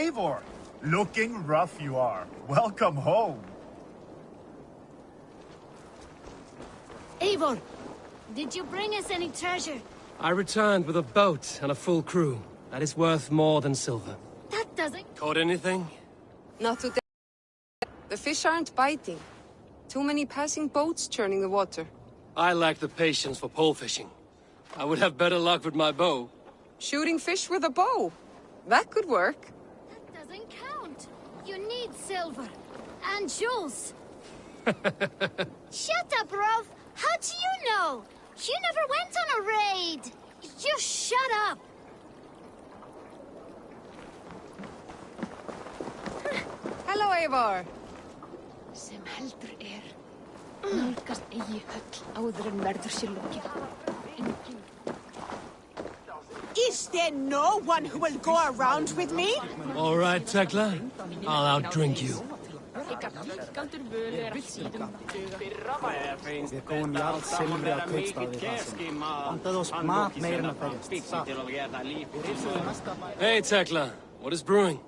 Eivor! Looking rough you are. Welcome home. Eivor, did you bring us any treasure? I returned with a boat and a full crew. That is worth more than silver. That doesn't... Caught anything? Not today. The fish aren't biting. Too many passing boats churning the water. I lack the patience for pole fishing. I would have better luck with my bow. Shooting fish with a bow. That could work. That doesn't count. You need silver. And jewels. Shut up, Rolf. How do you know? You never went on a raid. You shut up. Hello, Eivor. Sem heldur nálgast eigi höll áður en verður sér lokið. Is there no one who will go around with me? All right, Tekla. I'll outdrink you. Við góðum jarl silfri á kaupstaði þessum. Vandaði oss mat meir en að berjast. Hey, Tekla. What is brewing?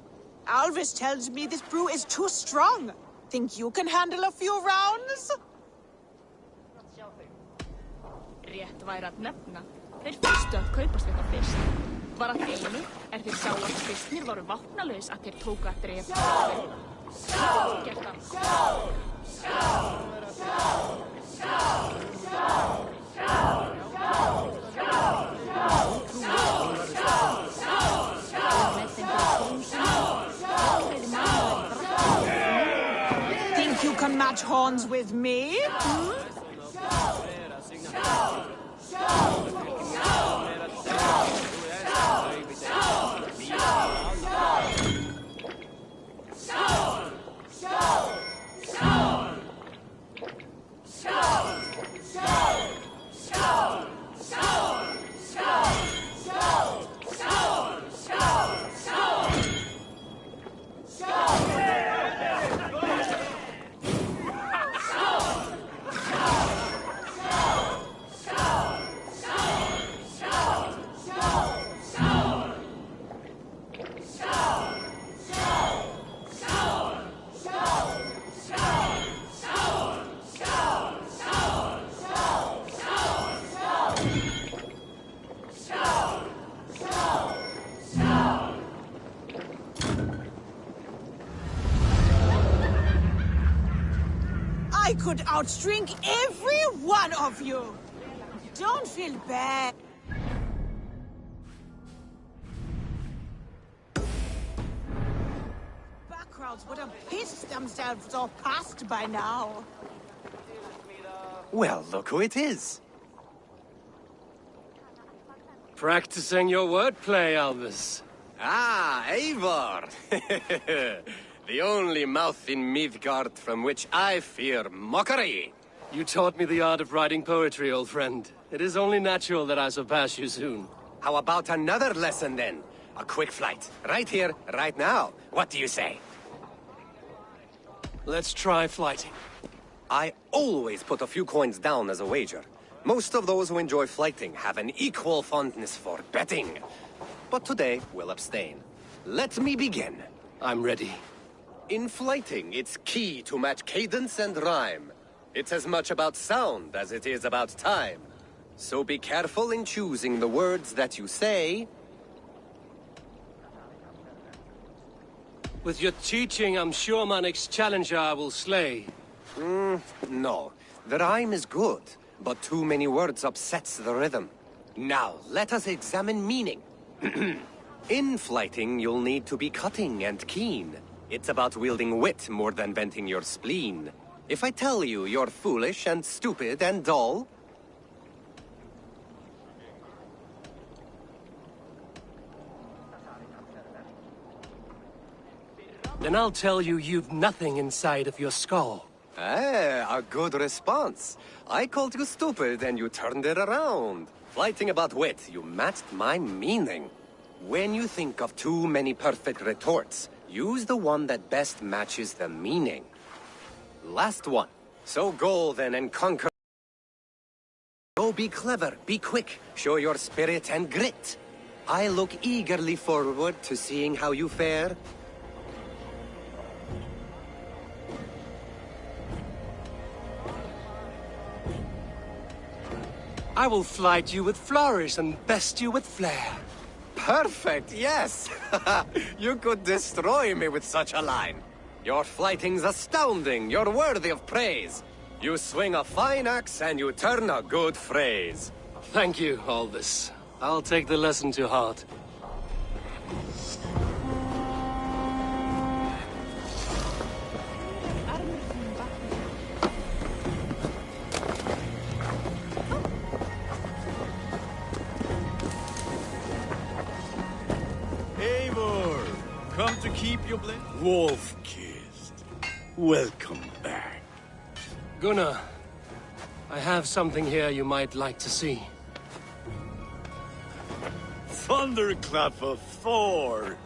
Alvis tells me this brew is too strong. Think you can handle a few rounds? Rétt væri að nefna. Þeir fyrstu að kaupast þetta fyrst. Var að einu þeir sáu að fyrstnir voru vopnalaus að þeir tóku að drepa. Think you can match horns with me? I could outdrink every one of you. Don't feel bad. Backgrounds would have pissed themselves off past by now. Well, look who it is. Practicing your wordplay, Alvis. Ah, Eivor! The only mouth in Midgard from which I fear mockery. You taught me the art of writing poetry, old friend. It is only natural that I surpass you soon. How about another lesson, then? A quick flight. Right here, right now. What do you say? Let's try flighting. I always put a few coins down as a wager. Most of those who enjoy flighting have an equal fondness for betting. But today, we'll abstain. Let me begin. I'm ready. In flighting, it's key to match cadence and rhyme. It's as much about sound as it is about time. So be careful in choosing the words that you say. With your teaching, I'm sure my next challenger I will slay. No. The rhyme is good, but too many words upsets the rhythm. Now, let us examine meaning. In flighting, you'll need to be cutting and keen. It's about wielding wit more than venting your spleen. If I tell you you're foolish and stupid and dull... Then I'll tell you you've nothing inside of your skull. Ah, a good response. I called you stupid and you turned it around. Flighting about wit, you matched my meaning. When you think of too many perfect retorts, use the one that best matches the meaning. Last one. So go then and conquer. Go be clever, be quick, show your spirit and grit. I look eagerly forward to seeing how you fare. I will flight you with flourish and best you with flair. Perfect, yes! You could destroy me with such a line. Your flighting's astounding, you're worthy of praise. You swing a fine axe and you turn a good phrase. Thank you, Aldous. I'll take the lesson to heart. Eivor, come to keep your blade? Wolf-kissed. Welcome back. Gunnar, I have something here you might like to see. Thunderclap of Thor!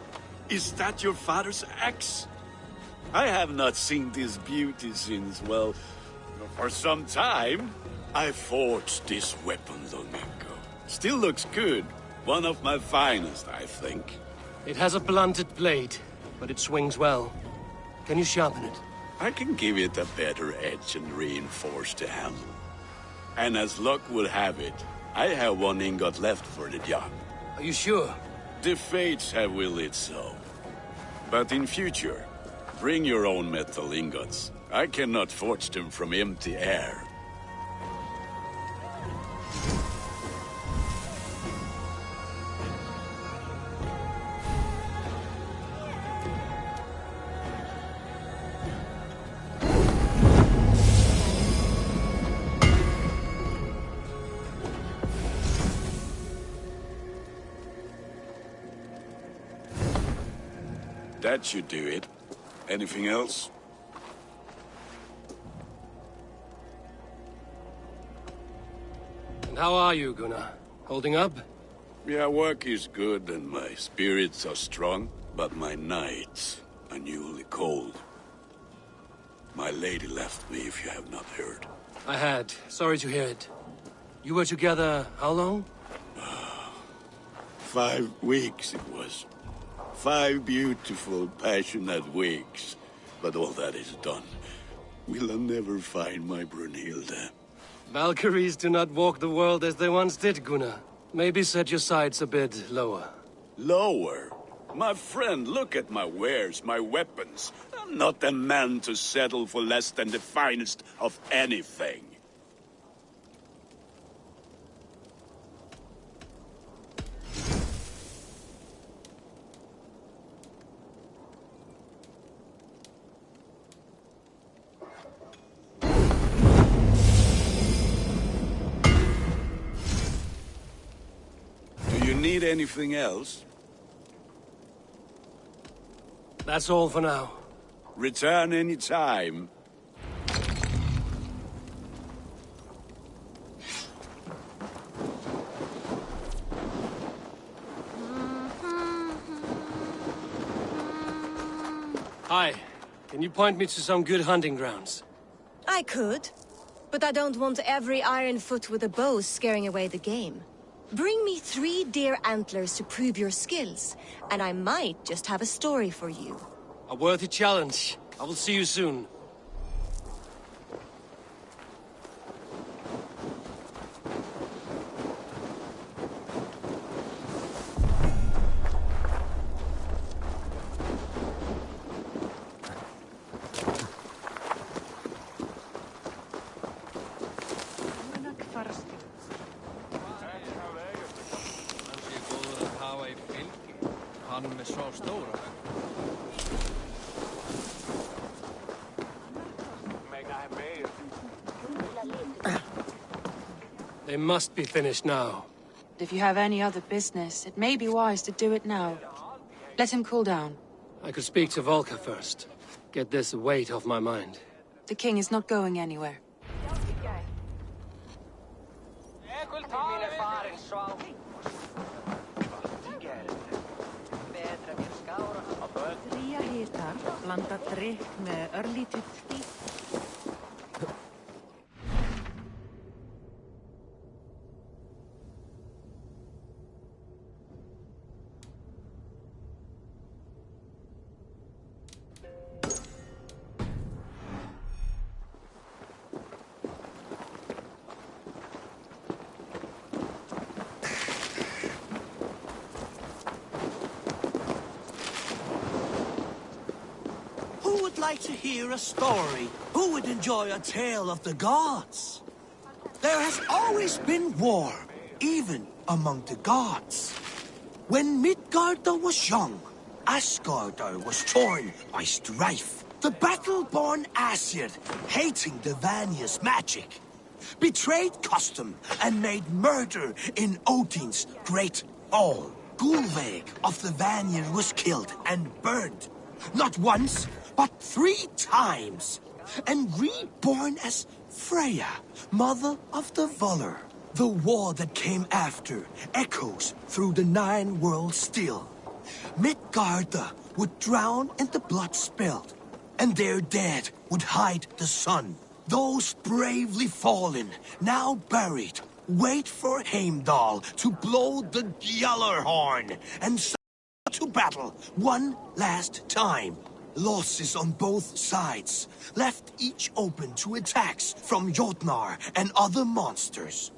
Is that your father's axe? I have not seen this beauty since, well, for some time. I forged this weapon long ago. Still looks good. One of my finest, I think. It has a blunted blade, but it swings well. Can you sharpen it? I can give it a better edge and reinforce the handle. And as luck will have it, I have one ingot left for the job. Are you sure? The fates have willed it so. But in future, bring your own metal ingots. I cannot forge them from empty air. That should do it. Anything else? And how are you, Gunnar? Holding up? Yeah, work is good and my spirits are strong, but my nights are newly cold. My lady left me, if you have not heard. I had. Sorry to hear it. You were together how long? 5 weeks it was. 5 beautiful, passionate weeks. But all that is done. Will I never find my Brunhilde? Valkyries do not walk the world as they once did, Gunnar. Maybe set your sights a bit lower. Lower? My friend, look at my wares, my weapons. I'm not a man to settle for less than the finest of anything. Do you need anything else? That's all for now. Return any time. Hi. Can you point me to some good hunting grounds? I could, but I don't want every iron foot with a bow scaring away the game. Bring me 3 deer antlers to prove your skills, and I might just have a story for you. A worthy challenge. I will see you soon. They must be finished now. If you have any other business, it may be wise to do it now. Let him cool down. I could speak to Volker first. Get this weight off my mind. The king is not going anywhere. like to hear a story? Who would enjoy a tale of the gods? There has always been war, even among the gods. When Midgarda was young, Asgarda was torn by strife. The battle-born Aesir, hating the Vanya's magic, betrayed custom and made murder in Odin's great hall. Gulveig of the Vanir was killed and burned, not once, but 3 times, and reborn as Freya, mother of the Volur. The war that came after echoes through the 9 worlds still. Midgarda would drown in the blood spilled, and their dead would hide the sun. Those bravely fallen, now buried, wait for Heimdall to blow the Gjallarhorn and to battle one last time. Losses on both sides left each open to attacks from Jotnar and other monsters.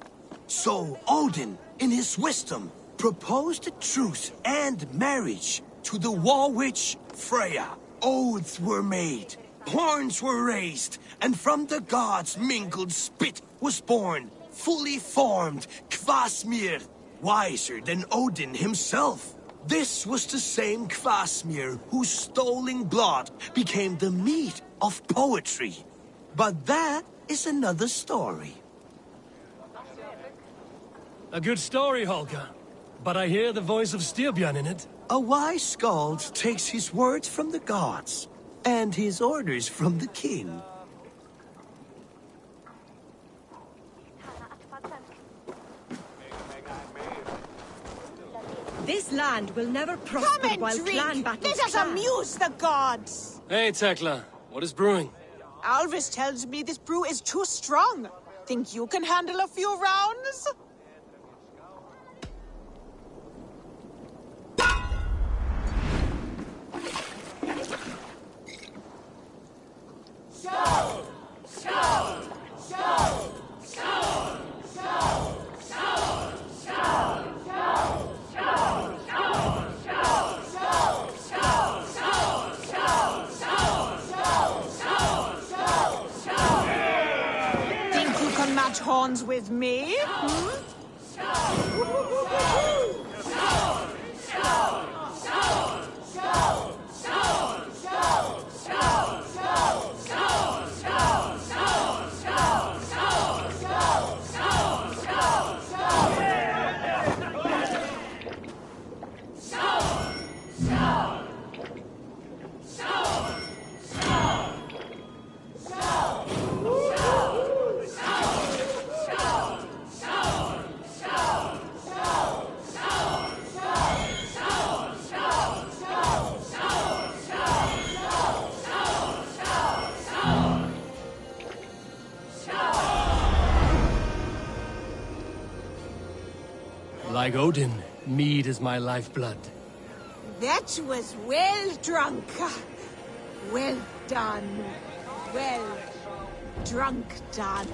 So Odin, in his wisdom, proposed a truce and marriage to the war witch Freya. Oaths were made, horns were raised, and from the gods' mingled spit was born, fully formed Kvasmir, wiser than Odin himself. This was the same Kvasmir whose stolen blood became the meat of poetry. But that is another story. A good story, Holger. But I hear the voice of Styrbjörn in it. A wise skald takes his words from the gods, and his orders from the king. This land will never prosper Come and while drink. clan battles Let us clan. amuse the gods. Hey, Tekla. What is brewing? Alvis tells me this brew is too strong. Think you can handle a few rounds? Think you can match horns with me? Like Odin, mead is my lifeblood. That was well drunk. Well done. Well drunk done.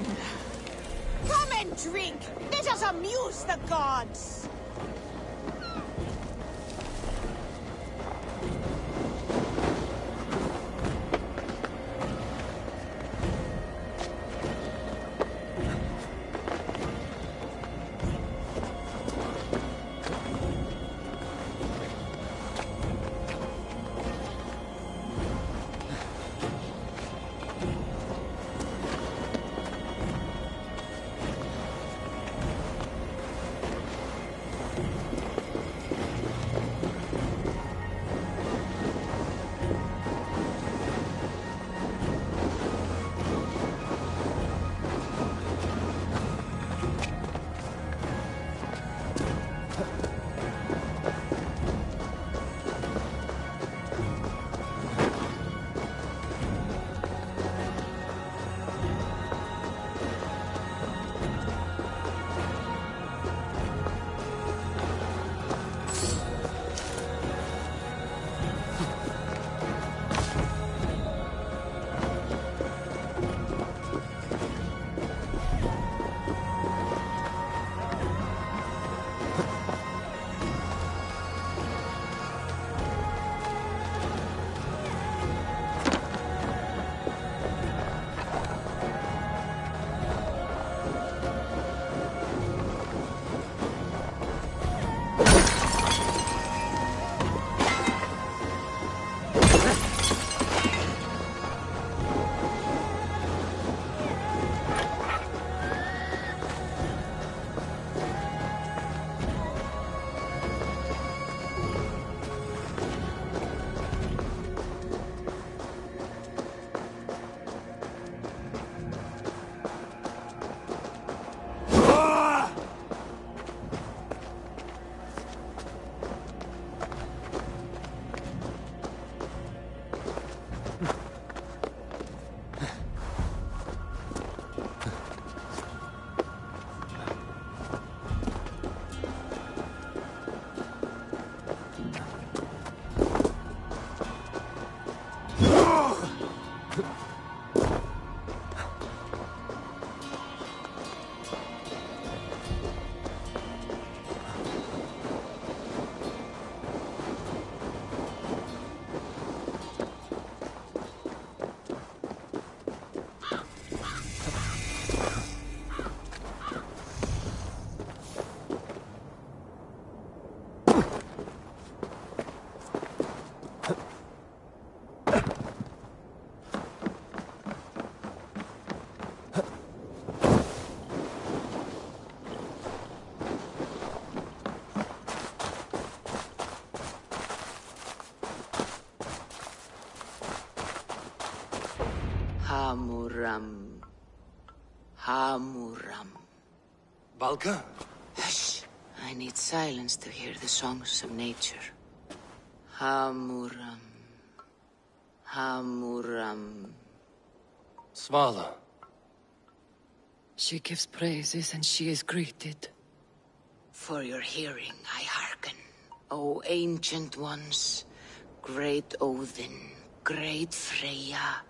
Come and drink. Let us amuse the gods. Hamuram. Hamuram. Valka? Hush. I need silence to hear the songs of nature. Hamuram. Hamuram. Svala. She gives praises and she is greeted. For your hearing, I hearken. O ancient ones, great Odin, great Freya,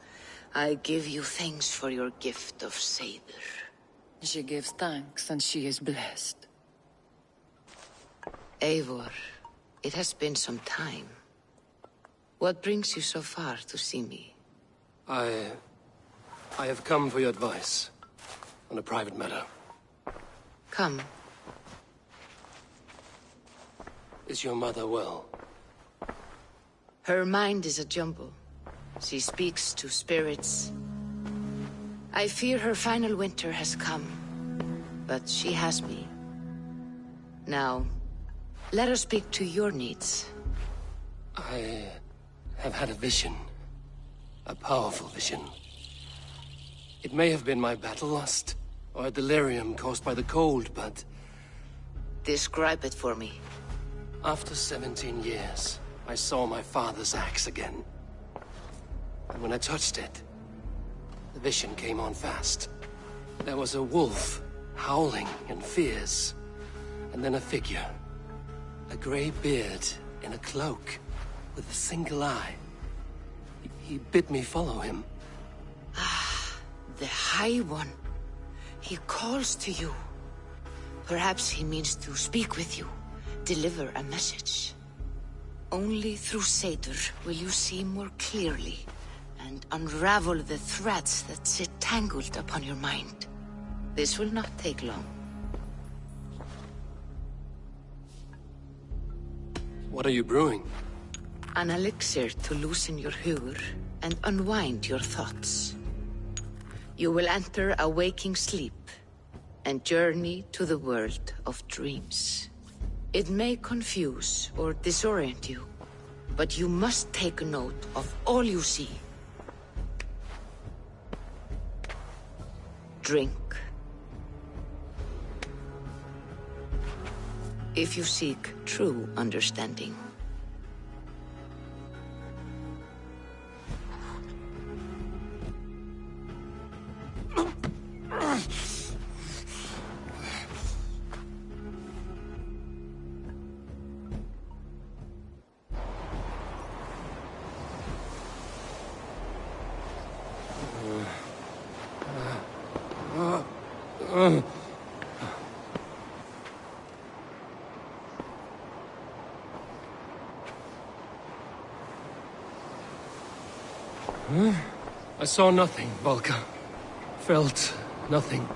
I give you thanks for your gift of Seder. She gives thanks and she is blessed. Eivor, it has been some time. What brings you so far to see me? I have come for your advice. On a private matter. Come. Is your mother well? Her mind is a jumble. She speaks to spirits. I fear her final winter has come. But she has me. Now, let us speak to your needs. I have had a vision. A powerful vision. It may have been my battle lust, or a delirium caused by the cold, but... Describe it for me. After 17 years, I saw my father's axe again. And when I touched it, the vision came on fast. There was a wolf, howling and fierce, and then a figure. A grey beard in a cloak, with a single eye. He bid me follow him. The High One. He calls to you. Perhaps he means to speak with you, deliver a message. Only through Seder will you see more clearly and unravel the threads that sit tangled upon your mind. This will not take long. What are you brewing? An elixir to loosen your hugur and unwind your thoughts. You will enter a waking sleep and journey to the world of dreams. It may confuse or disorient you, but you must take note of all you see. Drink. If you seek true understanding. I saw nothing, Valka. Felt nothing.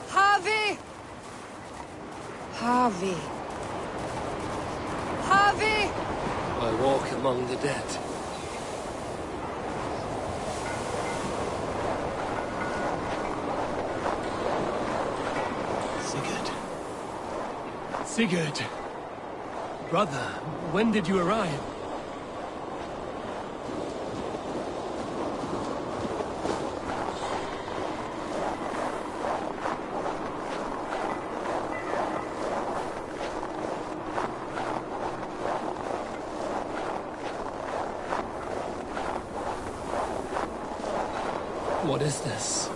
Havi! Havi. Havi! I walk among the dead. Sigurd. Brother, when did you arrive? What is this?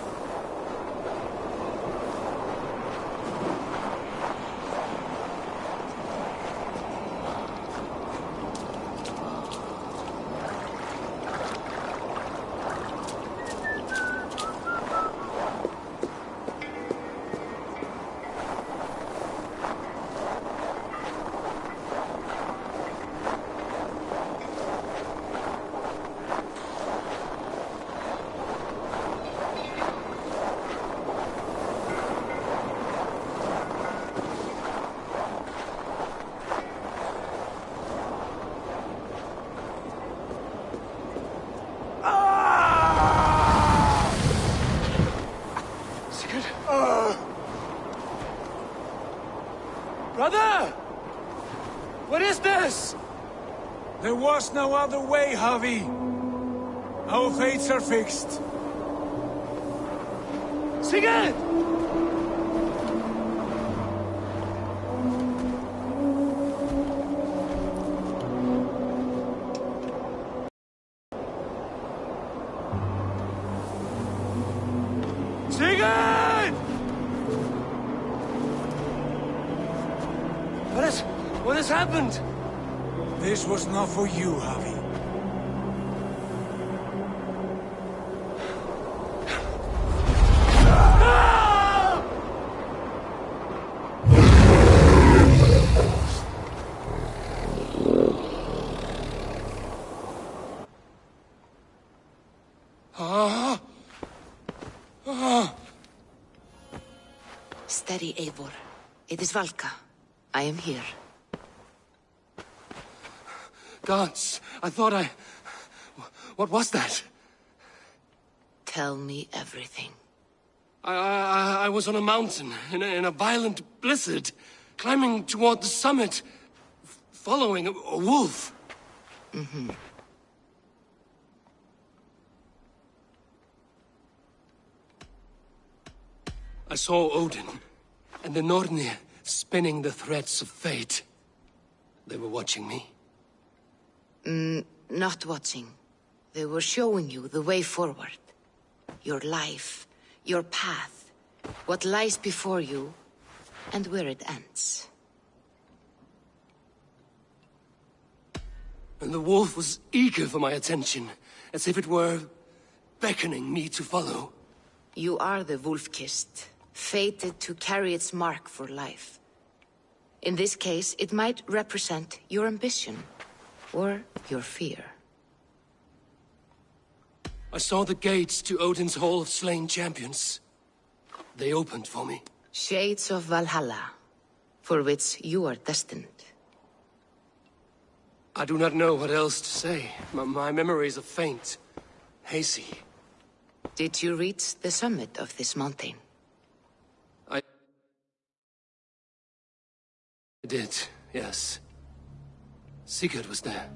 Brother! What is this? There was no other way, Javi. Our fates are fixed. Sigurd! Sigurd! What has happened? This was not for you, Javi. Steady, Eivor. It is Valka. I am here. Gods, I thought I... What was that? Tell me everything. I was on a mountain in a violent blizzard, climbing toward the summit, following a wolf. Mm-hmm. I saw Odin and the Nornir spinning the threads of fate. They were watching me. Not watching. They were showing you the way forward. Your life, your path, what lies before you, and where it ends. And the wolf was eager for my attention, as if it were beckoning me to follow. You are the wolf-kissed, fated to carry its mark for life. In this case, it might represent your ambition, or your fear. I saw the gates to Odin's Hall of Slain Champions. They opened for me. Shades of Valhalla, for which you are destined. I do not know what else to say. My memories are faint, hazy. Did you reach the summit of this mountain? I did, yes. Sigurd was there,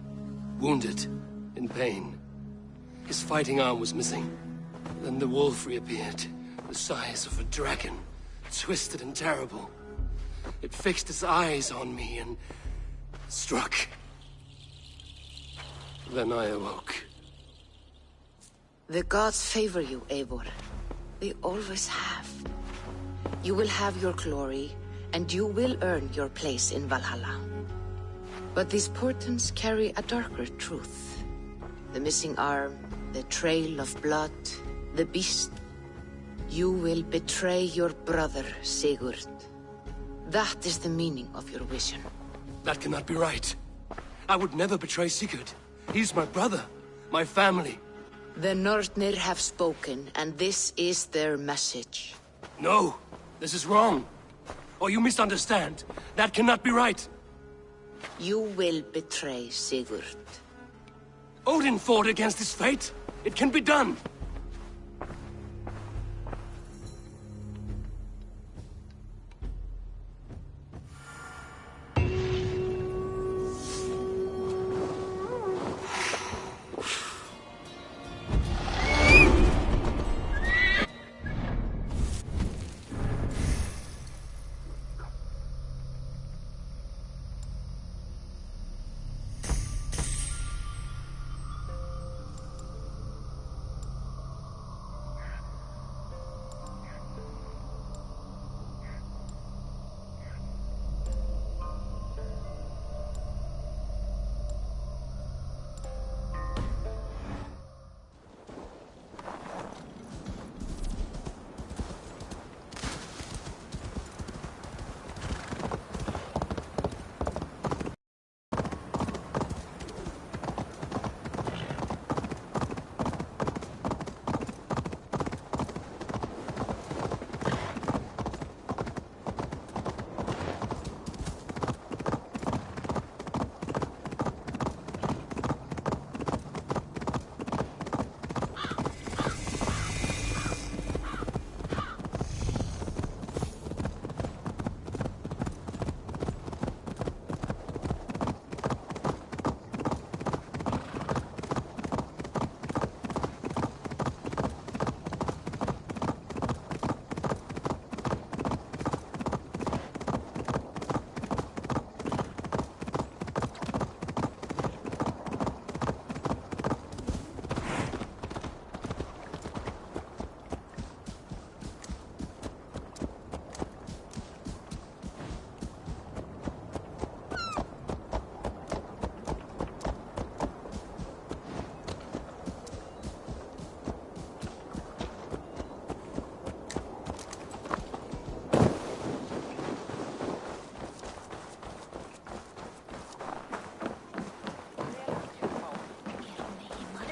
wounded, in pain. His fighting arm was missing. Then the wolf reappeared, the size of a dragon, twisted and terrible. It fixed its eyes on me and struck. Then I awoke. The gods favor you, Eivor. They always have. You will have your glory, and you will earn your place in Valhalla. But these portents carry a darker truth. The missing arm, the trail of blood, the beast. You will betray your brother, Sigurd. That is the meaning of your vision. That cannot be right. I would never betray Sigurd. He's my brother, my family. The Nornir have spoken, and this is their message. No, this is wrong. Or you misunderstand. That cannot be right. You will betray Sigurd. Odin fought against his fate. It can be done.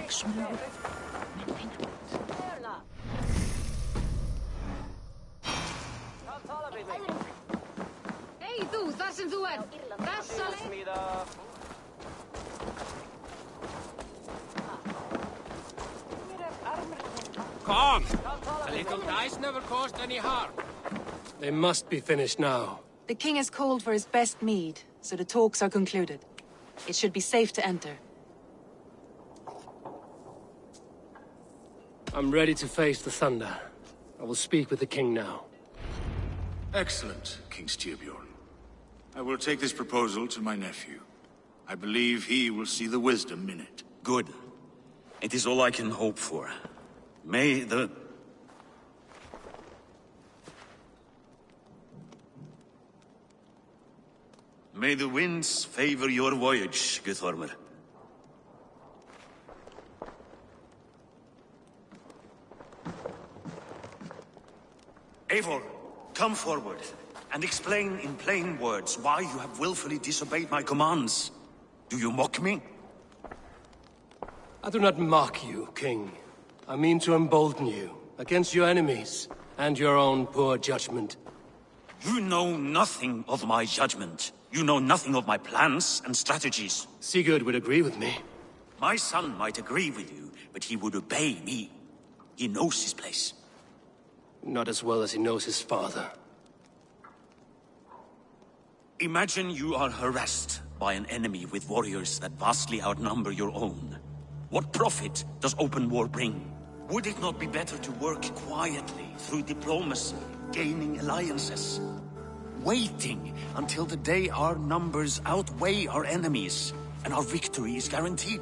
Hei þú, það sem þú ert! Þessa leið! Come! A little dice never caused any harm. They must be finished now. The king has called for his best mead, so the talks are concluded. It should be safe to enter. I'm ready to face the thunder. I will speak with the king now. Excellent, King Styrbjorn. I will take this proposal to my nephew. I believe he will see the wisdom in it. Good. It is all I can hope for. May the winds favor your voyage, Guthormr. Eivor, come forward and explain in plain words why you have willfully disobeyed my commands. Do you mock me? I do not mock you, King. I mean to embolden you against your enemies and your own poor judgment. You know nothing of my judgment. You know nothing of my plans and strategies. Sigurd would agree with me. My son might agree with you, but he would obey me. He knows his place. Not as well as he knows his father. Imagine you are harassed by an enemy with warriors that vastly outnumber your own. What profit does open war bring? Would it not be better to work quietly, through diplomacy, gaining alliances? Waiting until the day our numbers outweigh our enemies, and our victory is guaranteed.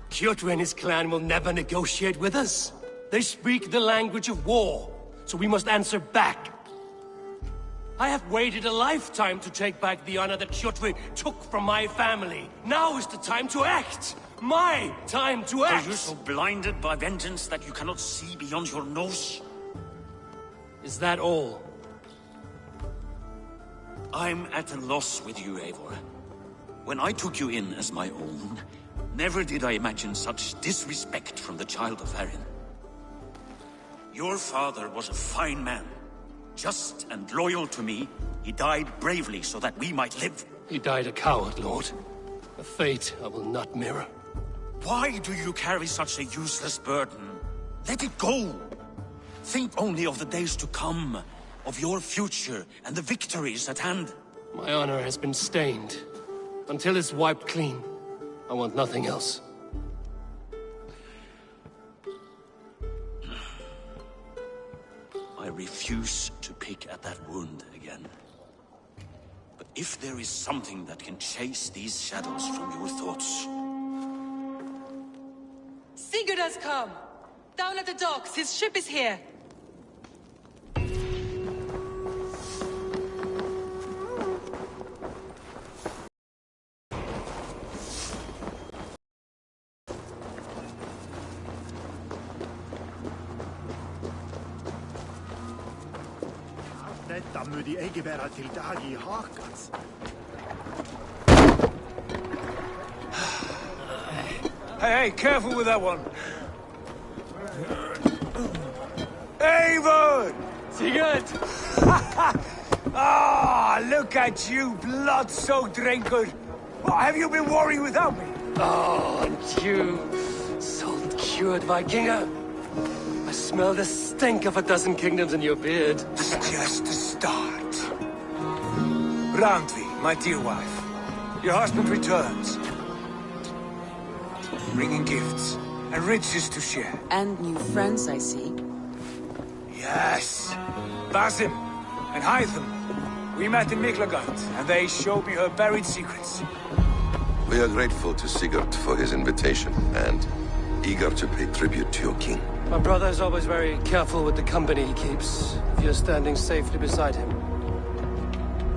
Kjotr and his clan will never negotiate with us. They speak the language of war, so we must answer back. I have waited a lifetime to take back the honor that Kjotr took from my family. Now is the time to act! My time to act! Are you so blinded by vengeance that you cannot see beyond your nose? Is that all? I'm at a loss with you, Eivor. When I took you in as my own, never did I imagine such disrespect from the child of Erin. Your father was a fine man. Just and loyal to me, he died bravely so that we might live. He died a coward, Lord. A fate I will not mirror. Why do you carry such a useless burden? Let it go! Think only of the days to come, of your future and the victories at hand. My honor has been stained. Until it's wiped clean, I want nothing else. I refuse to pick at that wound again. But if there is something that can chase these shadows from your thoughts... Sigurd has come! Down at the docks, his ship is here! Detta må de ikke være til dag I hakas. Hey, careful with that one. Avon! Sigurd! Ah, look at you, blood-soaked drinker. What, have you been warring without me? Oh, and you, salt-cured Vikinger. I smell the stink of a dozen kingdoms in your beard. It's just the start. Randvi, my dear wife, your husband returns. Bringing gifts and riches to share. And new friends, I see. Yes. Basim and Hytham. We met in Miklagard, and they showed me her buried secrets. We are grateful to Sigurd for his invitation, and eager to pay tribute to your king. My brother is always very careful with the company he keeps. If you're standing safely beside him,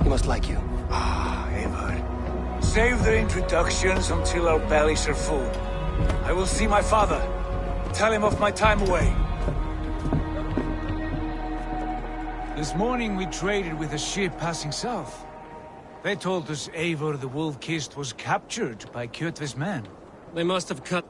he must like you. Ah, Eivor. Save the introductions until our bellies are full. I will see my father. Tell him of my time away. This morning we traded with a ship passing south. They told us Eivor the Wolf-Kissed was captured by Kjotve's men. They must have cut...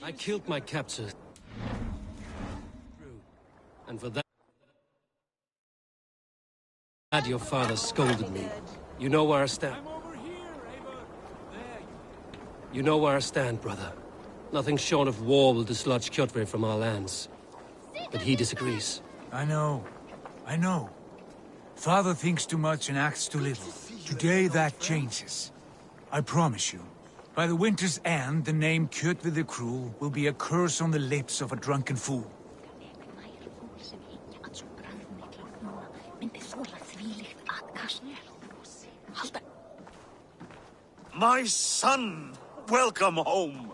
I killed my captor. And for that, your father scolded me. You know where I stand. You know where I stand, brother. Nothing short of war will dislodge Kjotve from our lands. But he disagrees. I know. Father thinks too much and acts too little. Today that changes. I promise you. By the winter's end, the name Kjotve the Cruel will be a curse on the lips of a drunken fool. My son! Welcome home!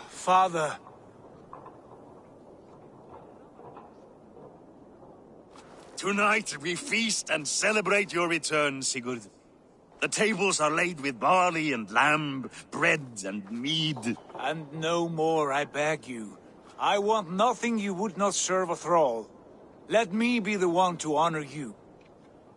Father... Tonight we feast and celebrate your return, Sigurd. The tables are laid with barley and lamb, bread and mead. And no more, I beg you. I want nothing you would not serve a thrall. Let me be the one to honor you.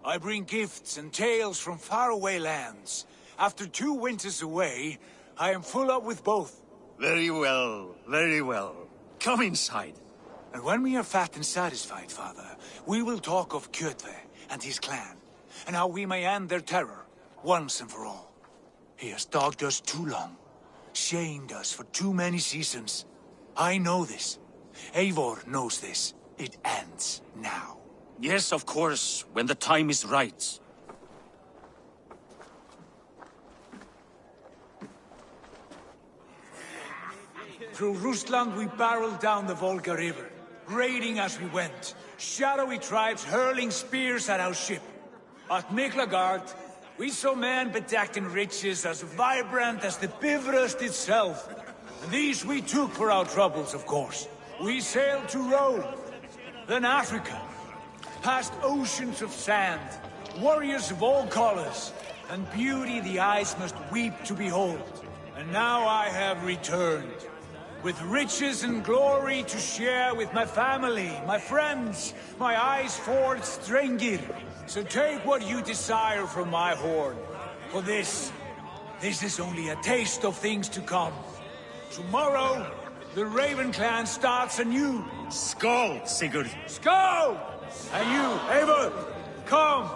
I bring gifts and tales from faraway lands. After 2 winters away, I am full up with both. Very well, very well. Come inside. And when we are fat and satisfied, Father, we will talk of Kjotve and his clan, and how we may end their terror. Once and for all. He has dogged us too long, shamed us for too many seasons. I know this. Eivor knows this. It ends now. Yes, of course, when the time is right. Through Rusland we barreled down the Volga River, raiding as we went. Shadowy tribes hurling spears at our ship. At Miklagard, we saw men bedecked in riches as vibrant as the Bifrost itself. And these we took for our troubles, of course. We sailed to Rome, then Africa, past oceans of sand, warriors of all colors, and beauty the eyes must weep to behold. And now I have returned, with riches and glory to share with my family, my friends, my eyes-forged Strengir. So take what you desire from my hoard. For this is only a taste of things to come. Tomorrow, the Raven clan starts anew. Skull, Sigurd. Skull! And you, Eivor, come.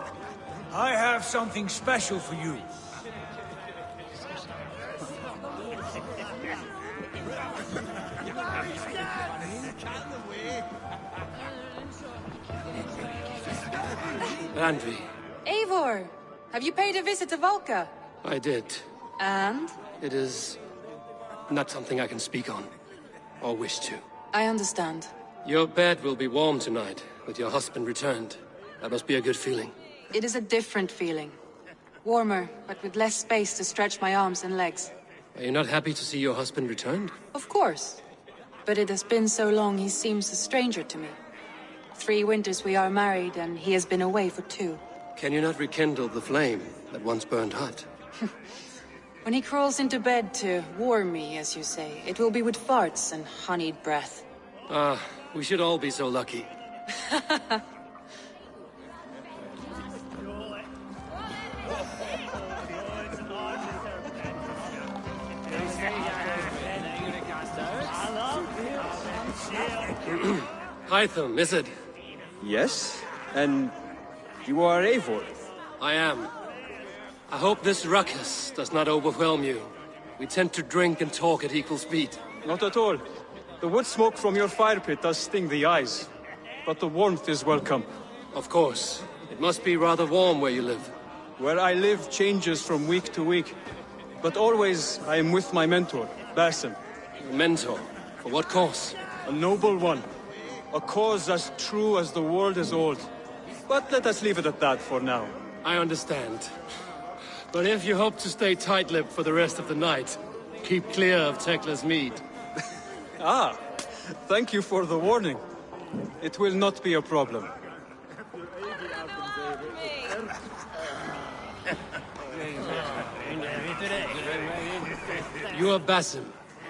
I have something special for you. Andri, Eivor, have you paid a visit to Valka? I did. And? It is not something I can speak on, or wish to. I understand. Your bed will be warm tonight, with your husband returned. That must be a good feeling. It is a different feeling. Warmer, but with less space to stretch my arms and legs. Are you not happy to see your husband returned? Of course. But it has been so long he seems a stranger to me. 3 winters we are married, and he has been away for 2. Can you not rekindle the flame that once burned hot? When he crawls into bed to warm me, as you say, it will be with farts and honeyed breath. Ah, we should all be so lucky. Hytham, is it? Yes? And you are Eivor? I am. I hope this ruckus does not overwhelm you. We tend to drink and talk at equal speed. Not at all. The wood smoke from your fire pit does sting the eyes. But the warmth is welcome. Of course. It must be rather warm where you live. Where I live changes from week to week. But always I am with my mentor, Basim. Your mentor? For what cause? A noble one. A cause as true as the world is old. But let us leave it at that for now. I understand. But if you hope to stay tight-lipped for the rest of the night, keep clear of Tekla's mead. Ah, thank you for the warning. It will not be a problem. You are Basim.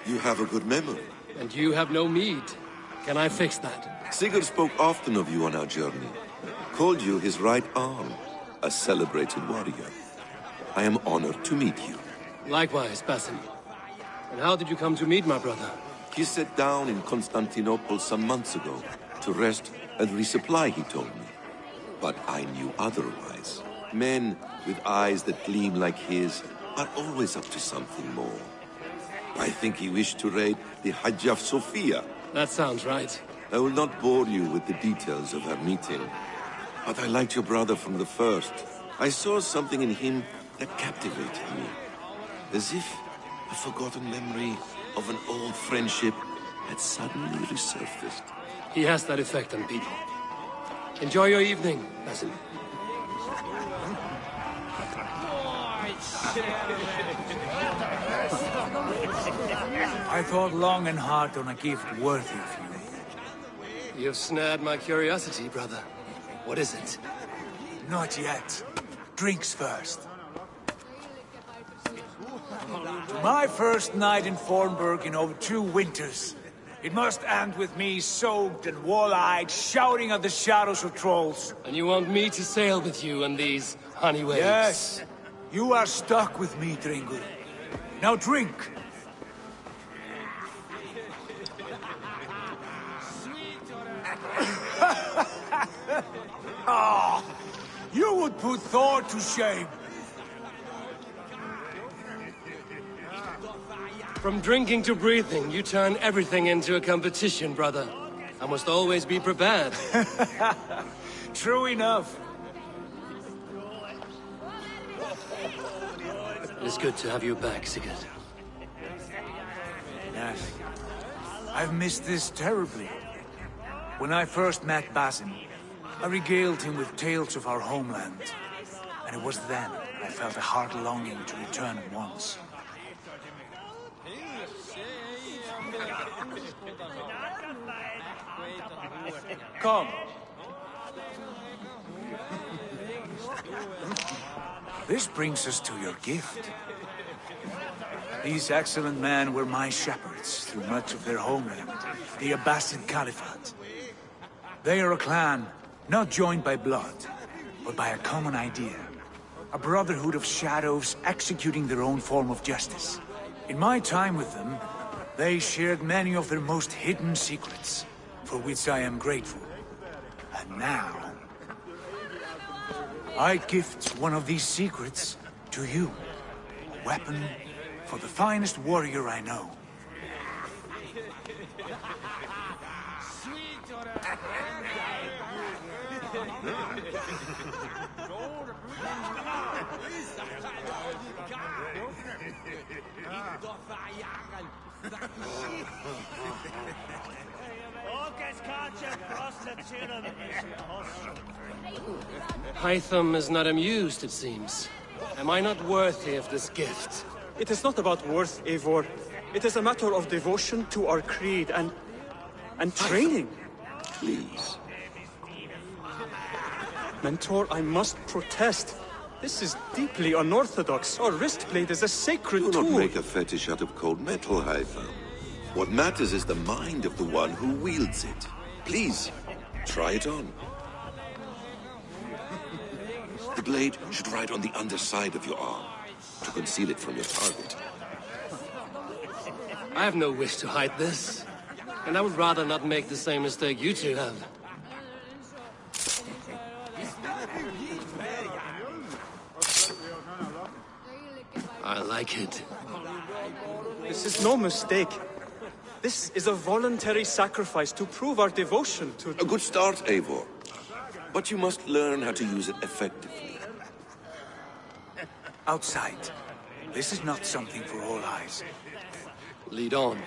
You have a good memory. And you have no mead. Can I fix that? Sigurd spoke often of you on our journey. Called you his right arm, a celebrated warrior. I am honored to meet you. Likewise, Basim. And how did you come to meet my brother? He sat down in Constantinople some months ago to rest and resupply, he told me. But I knew otherwise. Men with eyes that gleam like his are always up to something more. I think he wished to raid the Hagia Sophia. That sounds right. I will not bore you with the details of our meeting. But I liked your brother from the first. I saw something in him that captivated me. As if a forgotten memory of an old friendship had suddenly resurfaced. He has that effect on people. Enjoy your evening, Basim. I thought long and hard on a gift worthy of you. You've snared my curiosity, brother. What is it? Not yet. Drinks first. My first night in Fornburg in over 2 winters. It must end with me soaked and wall-eyed, shouting at the shadows of trolls. And you want me to sail with you on these honey waves? Yes. You are stuck with me, Dringur. Now drink. Ah, you would put Thor to shame. From drinking to breathing, you turn everything into a competition, brother. I must always be prepared. True enough. It is good to have you back, Sigurd. Yes. I've missed this terribly. When I first met Basim, I regaled him with tales of our homeland. And it was then I felt a heart longing to return at once. Come. This brings us to your gift. These excellent men were my shepherds through much of their homeland, the Abbasid Caliphate. They are a clan, not joined by blood, but by a common idea. a brotherhood of shadows executing their own form of justice. In my time with them, they shared many of their most hidden secrets, for which I am grateful. And now, I gift one of these secrets to you. A weapon for the finest warrior I know. Hytham is not amused, it seems. Am I not worthy of this gift? It is not about worth, Eivor. It is a matter of devotion to our creed and training. Please. Mentor, I must protest. This is deeply unorthodox. Our wristblade is a sacred tool. Do not make a fetish out of cold metal, Hytham. What matters is the mind of the one who wields it. Please, try it on. The blade should ride on the underside of your arm, to conceal it from your target. I have no wish to hide this. And I would rather not make the same mistake you two have. I like it. This is no mistake. This is a voluntary sacrifice to prove our devotion to... A good start, Eivor. But you must learn how to use it effectively. Outside. This is not something for all eyes. Lead on.